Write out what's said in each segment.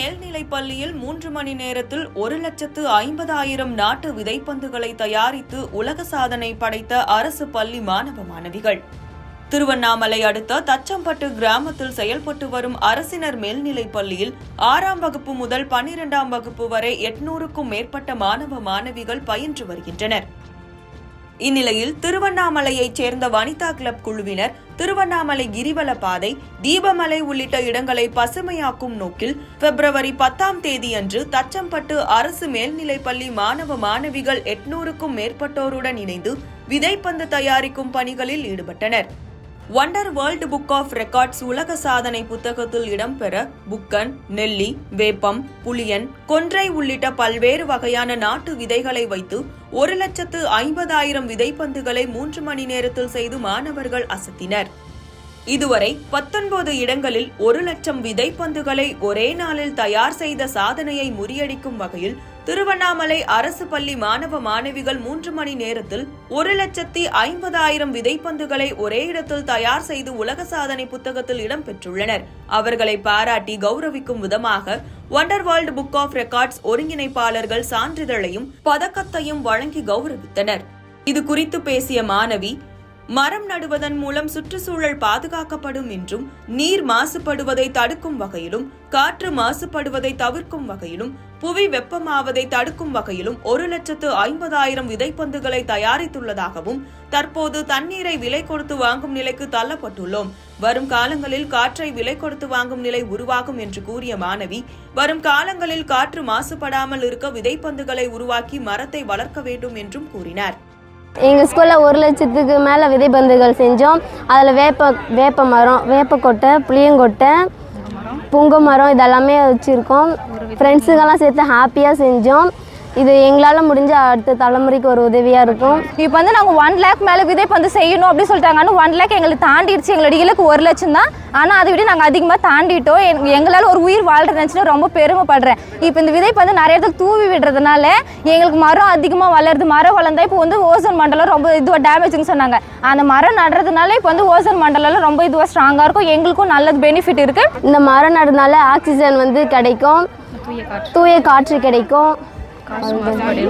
மேல்நிலைப் பள்ளியில் 3 மணி நேரத்தில் 1,50,000 நாட்டு விதைப்பந்துகளை தயாரித்து உலக சாதனை படைத்த அரசு பள்ளி மாணவ மாணவிகள். திருவண்ணாமலை அடுத்த தச்சம்பட்டு கிராமத்தில் செயல்பட்டு வரும் அரசினர் மேல்நிலைப் பள்ளியில் 6ஆம் வகுப்பு முதல் 12ஆம் வகுப்பு வரை 800க்கும் மேற்பட்ட மாணவ மாணவிகள் பயின்று வருகின்றனர். இந்நிலையில் திருவண்ணாமலையைச் சேர்ந்த வனிதா கிளப் குழுவினர் திருவண்ணாமலை கிரிவல பாதை, தீபமலை உள்ளிட்ட இடங்களை பசுமையாக்கும் நோக்கில் பிப்ரவரி 10ஆம் தேதியன்று தச்சம்பட்டு அரசு மேல்நிலைப்பள்ளி மாணவ மாணவிகள் 800க்கும் மேற்பட்டோருடன் இணைந்து விதைப்பந்து தயாரிக்கும் பணிகளில் ஈடுபட்டனர். Wonder world book of records உலக சாதனை புத்தகத்தில் இடம்பெற புக்கன், நெல்லி, வேப்பம், புளியன், கொன்றை உள்ளிட்ட பல்வேறு வகையான நாட்டு விதைகளை வைத்து 1,50,000 விதைப்பந்துகளை 3 மணி நேரத்தில் செய்து மாணவர்கள் அசத்தினர். இதுவரை 19 இடங்களில் 1,00,000 விதைப்பந்துகளை ஒரே நாளில் தயார் செய்த சாதனையை முறியடிக்கும் வகையில் திருவண்ணாமலை அரசு பள்ளி மாணவ மாணவிகள் 3 மணி நேரத்தில் 1,50,000 விதைப்பந்துகளை ஒரே இடத்தில் தயார் செய்து உலக சாதனை புத்தகத்தில் இடம்பெற்றுள்ளனர். அவர்களை பாராட்டி கௌரவிக்கும் விதமாக wonder world book of records ஒருங்கிணைப்பாளர்கள் சான்றிதழையும் பதக்கத்தையும் வழங்கி கௌரவித்தனர். இது குறித்து பேசிய மாணவி, மரம் நடுவதன் மூலம் சுற்றுச்சூழல் பாதுகாக்கப்படும் என்றும், நீர் மாசுபடுவதை தடுக்கும் வகையிலும், காற்று மாசுபடுவதை தவிர்க்கும் வகையிலும், புவி வெப்பமாவதை தடுக்கும் வகையிலும் 1,50,000 விதைப்பந்துகளை தயாரித்துள்ளதாகவும், தற்போது தண்ணீரை விலை கொடுத்து வாங்கும் நிலைக்கு தள்ளப்பட்டுள்ளோம். வரும் காலங்களில் காற்றை விலை கொடுத்து வாங்கும் நிலை உருவாகும் என்று கூறிய மாணவி, வரும் காலங்களில் காற்று மாசுபடாமல் இருக்க விதைப்பந்துகளை உருவாக்கி மரத்தை வளர்க்க வேண்டும் என்றும் கூறினார். எங்கள் ஸ்கூலில் 1,00,000க்கு மேலே விதைப்பந்துகள் செஞ்சோம். அதில் வேப்ப மரம், வேப்பக்கொட்டை, புளியங்கொட்டை, புங்க மரம் இதெல்லாமே வச்சுருக்கோம். ஃப்ரெண்ட்ஸுக்கெல்லாம் சேர்த்து ஹாப்பியாக செஞ்சோம். இது எங்களால் முடிஞ்ச அடுத்த தலைமுறைக்கு ஒரு உதவியாக இருக்கும். இப்போ வந்து நாங்கள் 1 lakh மேலே விதைப்பந்து செய்யணும் அப்படின்னு சொல்லிட்டாங்க. ஆனால் 1 lakh எங்களுக்கு தாண்டிடுச்சு. எங்களோட இலக்கு 1,00,000 தான். ஆனால் அதை விட நாங்கள் அதிகமாக தாண்டிட்டோம். எங்களால் ஒரு உயிர் வாழ்றதுன்னு ரொம்ப பெருமைப்படுறேன். இப்போ இந்த விதைப்பந்து நிறைய இடத்துல தூவி விடுறதுனால எங்களுக்கு மரம் அதிகமாக வளருது. மரம் வளர்ந்தா இப்போ வந்து ஓசோன் மண்டலம் ரொம்ப இதுவாக டேமேஜ்னு சொன்னாங்க. அந்த மரம் நடுறதுனால இப்போ வந்து ஓசோன் மண்டலம் ரொம்ப இதுவாக ஸ்ட்ராங்காக இருக்கும். எங்களுக்கும் நல்லது பெனிஃபிட் இருக்குது. இந்த மரம் நடுறதுனால ஆக்சிஜன் வந்து கிடைக்கும், தூய காற்று கிடைக்கும்,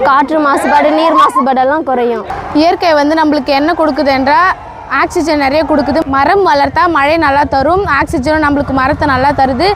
காற்று மாசுபாடு, நீர் மாசுபாடெல்லாம் குறையும். இயற்கை வந்து நம்மளுக்கு என்ன கொடுக்குது என்றால் ஆக்சிஜன் நிறைய கொடுக்குது. மரம் வளர்த்தா மழை நல்லா தரும், ஆக்சிஜனும் நம்மளுக்கு மரத்தை நல்லா தருது.